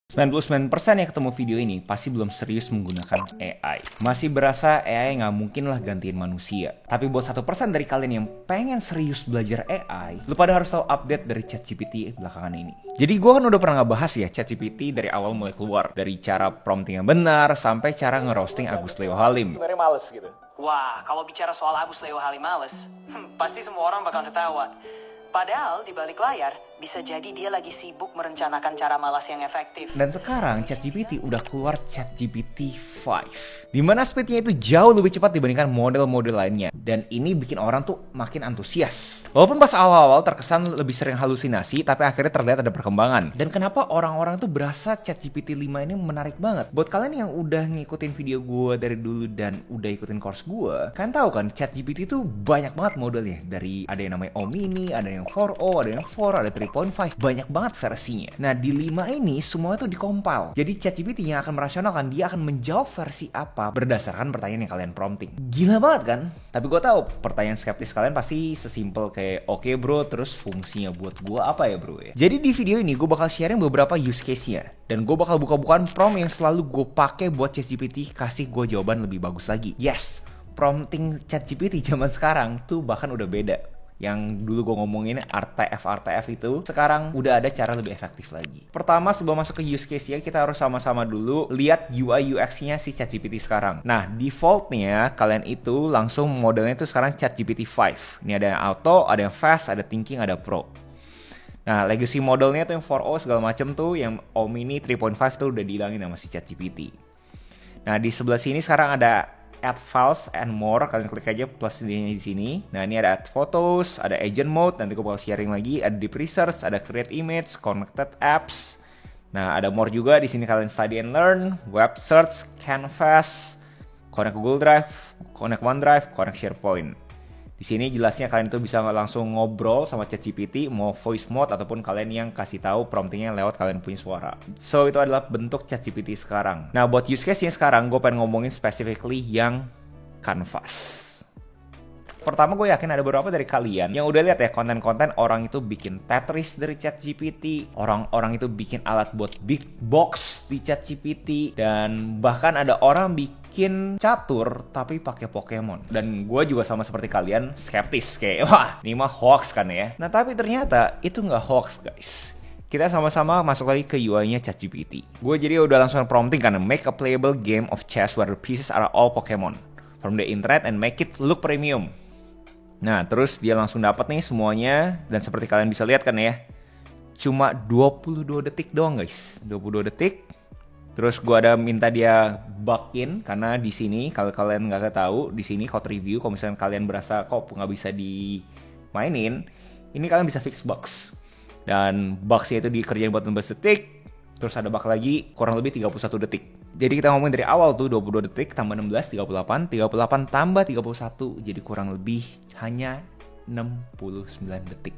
99% yang ketemu video ini pasti belum serius menggunakan AI. Masih berasa AI nggak mungkin lah gantiin manusia. Tapi buat 1% dari kalian yang pengen serius belajar AI, lu pada harus tahu update dari ChatGPT belakangan ini. Jadi gue kan udah pernah ngebahas ya ChatGPT dari awal mulai keluar. Dari cara prompting yang benar, sampai cara ngerosting Agus Leo Halim. Sebenarnya males gitu. Wah, kalau bicara soal Agus Leo Halim males, pasti semua orang bakal ketawa. Padahal di balik layar, bisa jadi dia lagi sibuk merencanakan cara malas yang efektif. Dan sekarang ChatGPT udah keluar ChatGPT 5. Dimana speednya itu jauh lebih cepat dibandingkan model-model lainnya. Dan ini bikin orang tuh makin antusias. Walaupun pas awal-awal terkesan lebih sering halusinasi, tapi akhirnya terlihat ada perkembangan. Dan kenapa orang-orang tuh berasa ChatGPT 5 ini menarik banget? Buat kalian yang udah ngikutin video gue dari dulu dan udah ikutin course gue, kalian tahu kan ChatGPT itu banyak banget modelnya. Dari ada yang namanya Omni, ada yang 4o, ada yang 4, ada 3.5, banyak banget versinya. Nah di 5 ini semua itu dikompil. Jadi ChatGPT yang akan merasionalkan, dia akan menjawab versi apa berdasarkan pertanyaan yang kalian prompting. Gila banget kan? Tapi gue tahu pertanyaan skeptis kalian pasti sesimpel kayak oke bro, terus fungsinya buat gue apa ya bro ya. Jadi di video ini gue bakal sharing beberapa use case-nya. Dan gue bakal buka-bukaan prompt yang selalu gue pakai buat ChatGPT kasih gue jawaban lebih bagus lagi. Yes, prompting ChatGPT zaman sekarang tuh bahkan udah beda. Yang dulu gue ngomongin RTF itu, sekarang udah ada cara lebih efektif lagi. Pertama, sebelum masuk ke use case-nya, kita harus sama-sama dulu lihat UI UX-nya si ChatGPT sekarang. Nah, defaultnya kalian itu langsung modelnya itu sekarang ChatGPT 5. Ini ada yang auto, ada yang fast, ada thinking, ada pro. Nah, legacy modelnya tuh yang 4o segala macem tuh, yang Omni 3.5 tuh udah dihilangin sama si ChatGPT. Nah, di sebelah sini sekarang ada add files and more, kalian klik aja plus di sini. Nah, ini ada add photos, ada agent mode, nanti gue bakal sharing lagi, ada deep research, ada create image, connected apps. Nah, ada more juga di sini, kalian study and learn, web search, canvas, connect Google Drive, connect OneDrive, connect SharePoint. Di sini jelasnya kalian tuh bisa langsung ngobrol sama ChatGPT, mau voice mode ataupun kalian yang kasih tahu promptingnya lewat kalian punya suara. So itu adalah bentuk ChatGPT sekarang. Nah buat use case-nya sekarang gue pengen ngomongin specifically yang Canvas. Pertama gue yakin ada beberapa dari kalian yang udah lihat ya konten-konten orang itu bikin Tetris dari ChatGPT, orang-orang itu bikin alat buat big box di ChatGPT, dan bahkan ada orang bikin catur tapi pakai Pokemon. Dan gue juga sama seperti kalian skeptis kayak wah ini mah hoax kan ya. Nah tapi ternyata itu nggak hoax guys. Kita sama-sama masuk lagi ke UI-nya ChatGPT. Gue jadi udah langsung prompting kan, make a playable game of chess where the pieces are all Pokemon from the internet and make it look premium. Nah, terus dia langsung dapat nih semuanya, dan seperti kalian bisa lihat kan ya, cuma 22 detik doang guys, 22 detik. Terus gua ada minta dia bug-in karena di sini kalau kalian nggak tahu, di sini code review kalau misalnya kalian berasa kok nggak bisa dimainin, ini kalian bisa fix bugs. Dan bugsnya itu dikerjain buat 16 detik, terus ada bug lagi kurang lebih 31 detik. Jadi kita ngomongin dari awal tuh 22 detik tambah 16, 38, 38 tambah 31, jadi kurang lebih hanya 69 detik.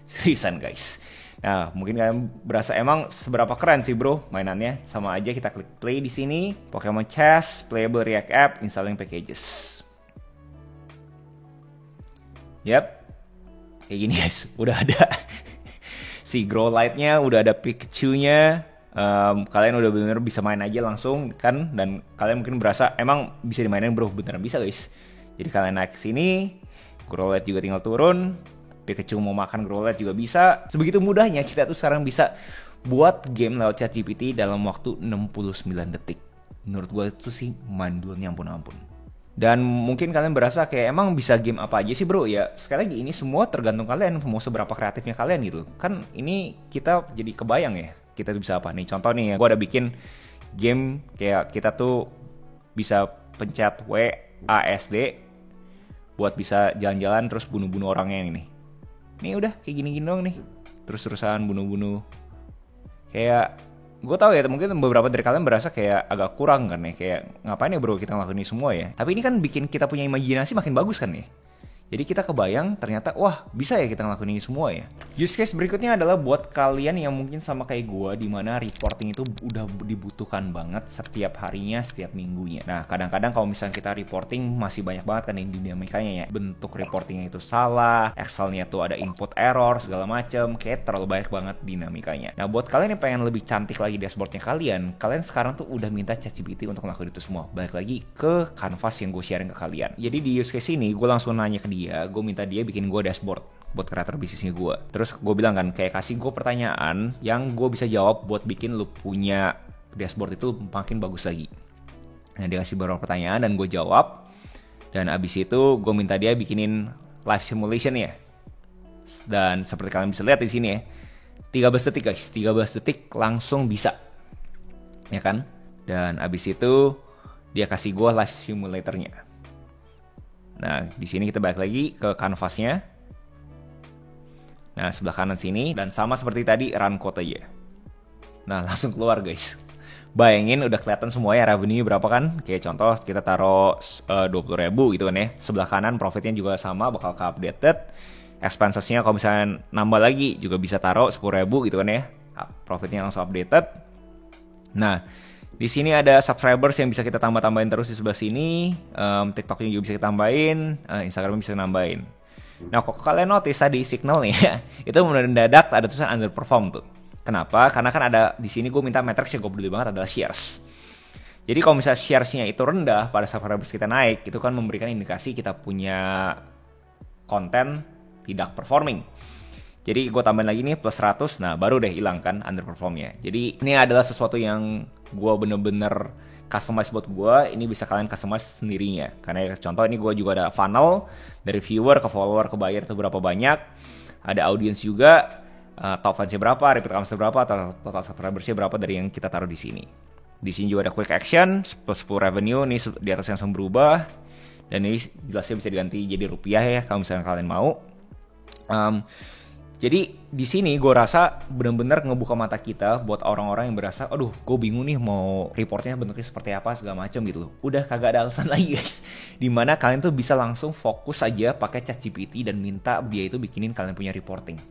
Seriusan guys. Nah, mungkin kalian berasa emang seberapa keren sih bro mainannya. Sama aja kita klik play di sini, Pokemon Chess, Playable React App, Installing Packages. Yap, kayak gini guys, udah ada si Growlithe-nya, udah ada Pikachu-nya. Kalian udah bener-bener bisa main aja langsung kan, dan kalian mungkin berasa emang bisa dimainin bro, beneran bisa guys. Jadi kalian naik ke sini, Growlithe juga tinggal turun, Pikachu mau makan Growlithe juga bisa. Sebegitu mudahnya kita tuh sekarang bisa buat game lewat ChatGPT dalam waktu 69 detik. Menurut gue itu sih mind blown ampun-ampun. Dan mungkin kalian berasa kayak emang bisa game apa aja sih bro? Ya sekali lagi ini semua tergantung kalian mau seberapa kreatifnya kalian gitu. Kan ini kita jadi kebayang ya, kita bisa apa nih? Contoh nih, gue ada bikin game kayak kita tuh bisa pencet WASD buat bisa jalan-jalan terus bunuh-bunuh orangnya ini. Ini udah kayak gini-gini doang nih. Terus-terusan bunuh-bunuh. Kayak gue tahu ya mungkin beberapa dari kalian berasa kayak agak kurang kan ya. Kayak ngapain ya bro kita ngelakuin ini semua ya. Tapi ini kan bikin kita punya imajinasi makin bagus kan ya. Jadi kita kebayang ternyata wah bisa ya kita ngelakuin ini semua ya. Use case berikutnya adalah buat kalian yang mungkin sama kayak gue, dimana reporting itu udah dibutuhkan banget setiap harinya, setiap minggunya. Nah kadang-kadang kalau misalnya kita reporting masih banyak banget kan yang dinamikanya ya. Bentuk reportingnya itu salah, Excelnya tuh ada input error segala macem, kayak terlalu banyak banget dinamikanya. Nah buat kalian yang pengen lebih cantik lagi dashboardnya kalian sekarang tuh udah minta ChatGPT untuk ngelakuin itu semua. Balik lagi ke canvas yang gue sharing ke kalian. Jadi di use case ini gue langsung nanya ke dia, gue minta dia bikin gue dashboard buat kreator bisnisnya gue. Terus gue bilang kan, kayak kasih gue pertanyaan yang gue bisa jawab buat bikin lu punya dashboard itu makin bagus lagi. Nah dia kasih beberapa pertanyaan dan gue jawab. Dan abis itu gue minta dia bikinin live simulation ya. Dan seperti kalian bisa lihat di sini ya, 13 detik guys, 13 detik langsung bisa. Ya kan? Dan abis itu dia kasih gue live simulatornya. Nah, di sini kita balik lagi ke canvasnya. Nah, sebelah kanan sini. Dan sama seperti tadi, run code aja. Nah, langsung keluar guys. Bayangin udah kelihatan semuanya revenue berapa kan. Kayak contoh kita taruh 20.000 gitu kan ya. Sebelah kanan profitnya juga sama, bakal ke-updated. Expensesnya kalau misalnya nambah lagi juga bisa taruh 10.000 gitu kan ya. Profitnya langsung updated. Nah, di sini ada subscribers yang bisa kita tambah-tambahin terus di sebelah sini. TikToknya juga bisa kita tambahin, Instagramnya bisa nambahin. Nah, kok kalian notice tadi signal nih ya, itu mendadak ada tulisan underperform tuh. Kenapa? Karena kan ada di sini gue minta matrix yang gue peduli banget adalah shares. Jadi kalau misalnya sharesnya itu rendah pada subscribers kita naik, itu kan memberikan indikasi kita punya konten tidak performing. Jadi gue tambahin lagi nih plus 100, nah baru deh hilang kan underperformnya. Jadi ini adalah sesuatu yang gue bener-bener customize buat gue. Ini bisa kalian customize sendirinya. Karena contoh ini gue juga ada funnel dari viewer ke follower ke buyer itu berapa banyak. Ada audience juga, top fansnya berapa, repeat customer berapa, atau total subscribersnya berapa dari yang kita taruh di sini. Di sini juga ada quick action plus 10 revenue, ini di atas yang langsung berubah. Dan ini jelasnya bisa diganti jadi rupiah ya kalau misalnya kalian mau. Jadi di sini gue rasa benar-benar ngebuka mata kita buat orang-orang yang berasa, aduh gue bingung nih mau reportnya bentuknya seperti apa segala macam gitu loh. Udah kagak ada alasan lagi guys. Dimana kalian tuh bisa langsung fokus aja pakai ChatGPT dan minta dia itu bikinin kalian punya reporting.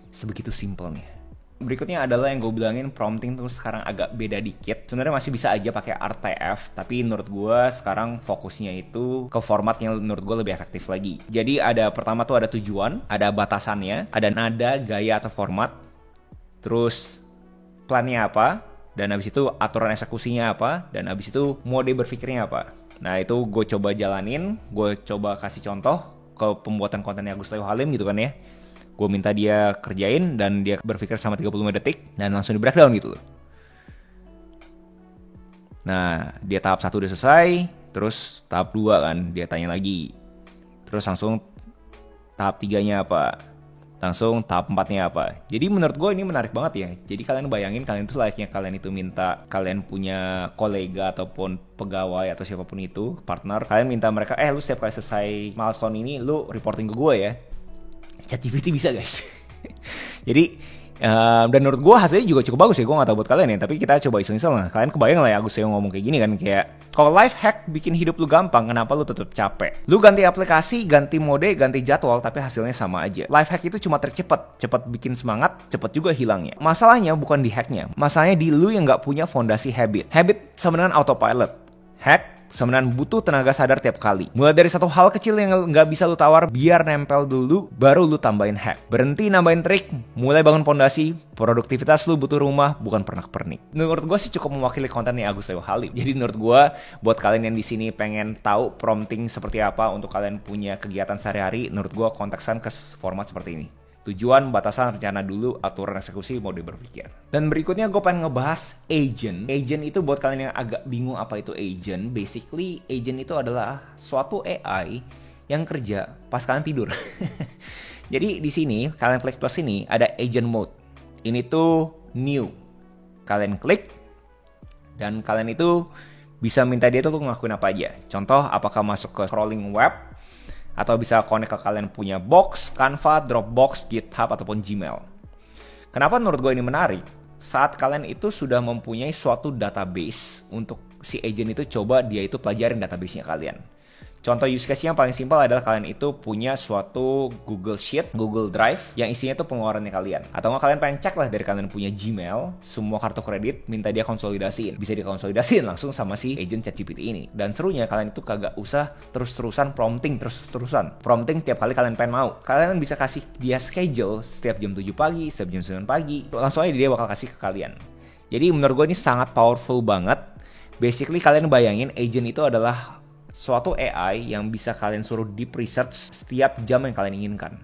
Sebegitu simpelnya. Berikutnya adalah yang gue bilangin prompting tuh sekarang agak beda dikit. Sebenarnya masih bisa aja pakai RTF, tapi menurut gue sekarang fokusnya itu ke format yang menurut gue lebih efektif lagi. Jadi pertama tuh ada tujuan, ada batasannya, ada nada, gaya atau format, terus plannya apa, dan habis itu aturan eksekusinya apa, dan habis itu mode berpikirnya apa. Nah itu gue coba jalanin, gue coba kasih contoh ke pembuatan kontennya Agus Leo Halim gitu kan ya. Gue minta dia kerjain dan dia berpikir sama 35 detik dan langsung di breakdown gitu loh. Nah, dia tahap 1 udah selesai, terus tahap 2 kan dia tanya lagi. Terus langsung tahap 3-nya apa? Langsung tahap 4-nya apa? Jadi menurut gue ini menarik banget ya. Jadi kalian bayangin kalian tuh layaknya kalian itu minta kalian punya kolega ataupun pegawai atau siapapun itu, partner, kalian minta mereka, lu setiap kali selesai milestone ini lu reporting ke gue ya. ChatGPT bisa guys. Jadi dan menurut gue hasilnya juga cukup bagus ya. Gue gak tahu buat kalian ya, tapi kita coba iseng-iseng lah. Kalian kebayang lah ya Agus Leo ngomong kayak gini kan, kayak kalau life hack bikin hidup lu gampang, kenapa lu tetap capek? Lu ganti aplikasi, ganti mode, ganti jadwal, tapi hasilnya sama aja. Life hack itu cuma trik cepat bikin semangat, cepat juga hilangnya. Masalahnya bukan di hacknya, masalahnya di lu yang gak punya fondasi habit. Habit sebenarnya autopilot. Hack sebenarnya butuh tenaga sadar tiap kali. Mulai dari satu hal kecil yang nggak bisa lu tawar, biar nempel dulu, baru lu tambahin hack. Berhenti nambahin trik, mulai bangun pondasi, produktivitas lu butuh rumah, bukan pernak-pernik. Menurut gue sih cukup mewakili kontennya Agus Leo Halim. Jadi menurut gue, buat kalian yang di sini pengen tahu prompting seperti apa untuk kalian punya kegiatan sehari-hari, menurut gue konteksan ke format seperti ini. Tujuan, batasan, rencana dulu, aturan eksekusi, mode berpikir. Dan berikutnya gue pengen ngebahas agent. Agent itu buat kalian yang agak bingung apa itu agent. Basically, agent itu adalah suatu AI yang kerja pas kalian tidur. Jadi di sini, kalian klik plus ini, ada agent mode. Ini tuh new. Kalian klik, dan kalian itu bisa minta dia tuh ngelakuin apa aja. Contoh, apakah masuk ke scrolling web, atau bisa connect ke kalian punya Box, Canva, Dropbox, GitHub, ataupun Gmail. Kenapa menurut gue ini menarik? Saat kalian itu sudah mempunyai suatu database, untuk si agent itu coba dia itu pelajarin database-nya kalian. Contoh use case yang paling simpel adalah kalian itu punya suatu Google Sheet, Google Drive yang isinya tuh pengeluarannya kalian. Atau nggak kalian pengen cek lah dari kalian punya Gmail, semua kartu kredit, minta dia konsolidasiin. Bisa dikonsolidasiin langsung sama si agent ChatGPT ini. Dan serunya kalian itu kagak usah terus-terusan prompting terus-terusan. Prompting tiap kali kalian pengen mau. Kalian bisa kasih dia schedule setiap jam 7 pagi, setiap jam 9 pagi. Langsung aja dia bakal kasih ke kalian. Jadi menurut gue ini sangat powerful banget. Basically kalian bayangin agent itu adalah suatu AI yang bisa kalian suruh deep research setiap jam yang kalian inginkan.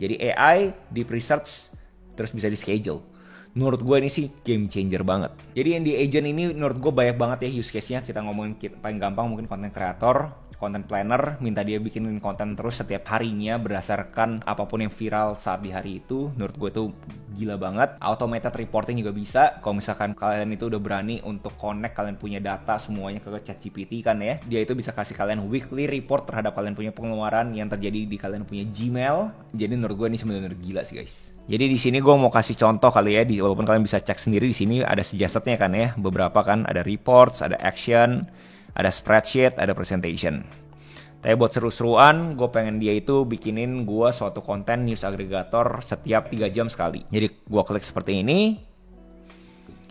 Jadi AI deep research terus bisa di schedule. Menurut gue ini sih game changer banget. Jadi yang di agent ini menurut gue banyak banget ya use case-nya. Kita ngomongin paling gampang mungkin content creator, content planner, minta dia bikinin konten terus setiap harinya berdasarkan apapun yang viral saat di hari itu. Menurut gue tuh gila banget. Automated reporting juga bisa. Kalau misalkan kalian itu udah berani untuk connect, kalian punya data semuanya ke ChatGPT kan ya, dia itu bisa kasih kalian weekly report terhadap kalian punya pengeluaran yang terjadi di kalian punya Gmail. Jadi menurut gue ini sebenarnya gila sih guys. Jadi di sini gue mau kasih contoh kali ya, walaupun kalian bisa cek sendiri, di sini ada suggested-nya kan ya, beberapa kan, ada reports, ada action, ada spreadsheet, ada presentation. Tapi buat seru-seruan, gue pengen dia itu bikinin gue suatu konten news aggregator setiap 3 jam sekali. Jadi gue klik seperti ini.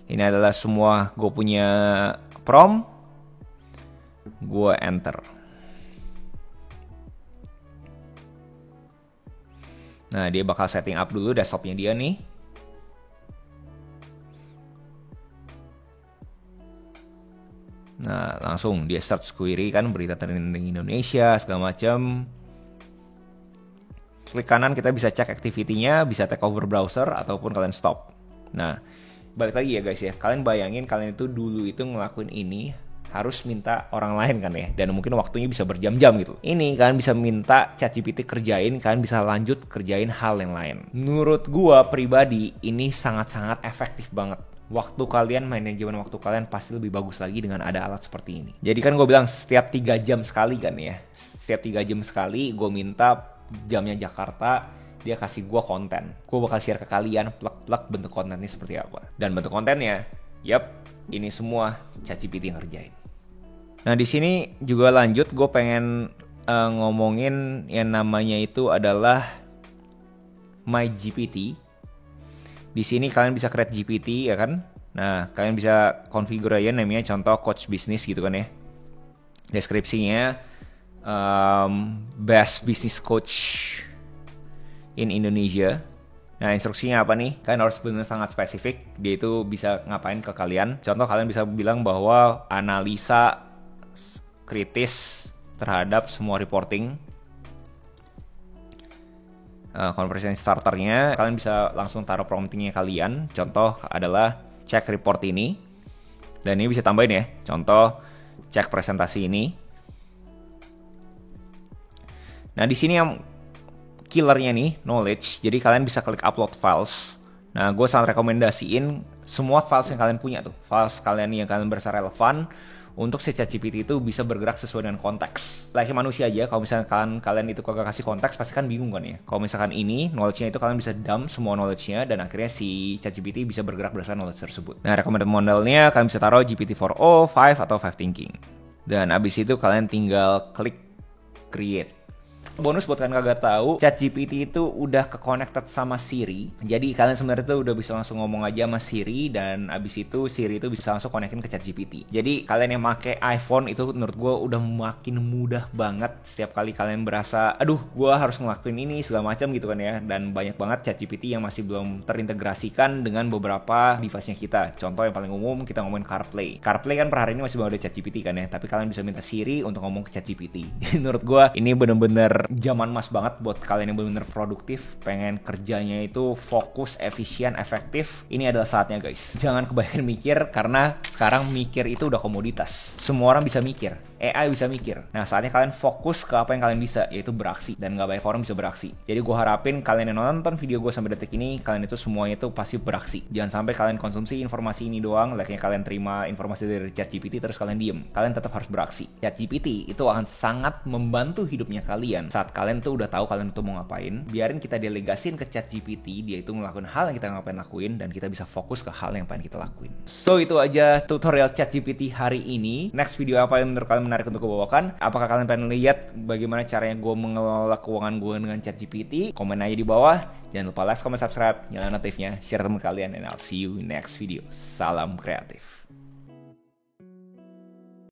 Ini adalah semua gue punya prompt. Gue enter. Nah, dia bakal setting up dulu desktopnya dia nih. Nah, langsung dia search query kan, berita trending Indonesia, segala macam. Klik kanan kita bisa cek activity-nya, bisa take over browser, ataupun kalian stop. Nah, balik lagi ya guys ya, kalian bayangin kalian itu dulu itu ngelakuin ini, harus minta orang lain kan ya, dan mungkin waktunya bisa berjam-jam gitu. Ini kalian bisa minta ChatGPT kerjain, kalian bisa lanjut kerjain hal yang lain. Menurut gua pribadi, ini sangat-sangat efektif banget. Waktu kalian, manajemen waktu kalian pasti lebih bagus lagi dengan ada alat seperti ini. Jadi kan gue bilang setiap 3 jam sekali kan ya. Setiap 3 jam sekali gue minta jamnya Jakarta, dia kasih gue konten. Gue bakal share ke kalian plek-plek bentuk kontennya seperti apa. Dan bentuk kontennya, ini semua ChatGPT yang ngerjain. Nah di sini juga lanjut, gue pengen ngomongin yang namanya itu adalah MyGPT. Di sini kalian bisa create GPT ya kan. Nah, kalian bisa configure aja namanya contoh coach bisnis gitu kan ya. Deskripsinya best business coach in Indonesia. Nah, instruksinya apa nih? Kalian harus benar sangat spesifik. Dia itu bisa ngapain ke kalian. Contoh kalian bisa bilang bahwa analisa kritis terhadap semua reporting. Conversation starternya kalian bisa langsung taruh promptingnya kalian. Contoh adalah cek report ini, dan ini bisa tambahin ya. Contoh cek presentasi ini. Nah di sini yang killernya nih knowledge. Jadi kalian bisa klik upload files. Nah gue sangat rekomendasiin semua files yang kalian punya tuh, files kalian yang kalian berasa relevan untuk si ChatGPT itu bisa bergerak sesuai dengan konteks. Layaknya manusia aja, kalau misalkan kalian itu kagak kasih konteks, pasti kan bingung kan ya. Kalau misalkan ini, knowledge-nya itu kalian bisa dump semua knowledge-nya, dan akhirnya si ChatGPT bisa bergerak berdasarkan knowledge tersebut. Nah, recommended modelnya kalian bisa taruh GPT-4o, 5, atau 5 Thinking. Dan abis itu kalian tinggal klik create. Bonus buat kalian kagak tahu, ChatGPT itu udah ke-connected sama Siri. Jadi kalian sebenarnya tuh udah bisa langsung ngomong aja sama Siri, dan abis itu Siri itu bisa langsung connectin ke ChatGPT. Jadi kalian yang pakai iPhone itu menurut gue udah makin mudah banget. Setiap kali kalian berasa, aduh gue harus ngelakuin ini segala macam gitu kan ya. Dan banyak banget ChatGPT yang masih belum terintegrasikan dengan beberapa device-nya kita. Contoh yang paling umum kita ngomongin CarPlay. CarPlay kan per hari ini masih belum ada ChatGPT kan ya. Tapi kalian bisa minta Siri untuk ngomong ke ChatGPT. Jadi menurut gue ini bener-bener zaman emas banget buat kalian yang benar-benar produktif, pengen kerjanya itu fokus, efisien, efektif. Ini adalah saatnya guys. Jangan kebanyakan mikir, karena sekarang mikir itu udah komoditas. Semua orang bisa mikir, AI bisa mikir. Nah saatnya kalian fokus ke apa yang kalian bisa, yaitu beraksi. Dan gak banyak orang bisa beraksi. Jadi gue harapin kalian yang nonton video gue sampai detik ini, kalian itu semuanya itu pasti beraksi. Jangan sampai kalian konsumsi informasi ini doang, layaknya kalian terima informasi dari ChatGPT terus kalian diem. Kalian tetap harus beraksi. ChatGPT itu akan sangat membantu hidupnya kalian saat kalian tuh udah tahu kalian tuh mau ngapain. Biarin kita delegasin ke ChatGPT, dia itu ngelakuin hal yang kita ngapain lakuin, dan kita bisa fokus ke hal yang pengen kita lakuin. So itu aja tutorial ChatGPT hari ini. Next video apa yang menurut kalian menarik untuk gue bawakan? Apakah kalian pengen lihat bagaimana caranya gue mengelola keuangan gue dengan ChatGPT? Komen aja di bawah. Jangan lupa like, comment, subscribe, nyalain notifnya, share teman kalian, and I'll see you in next video. Salam kreatif.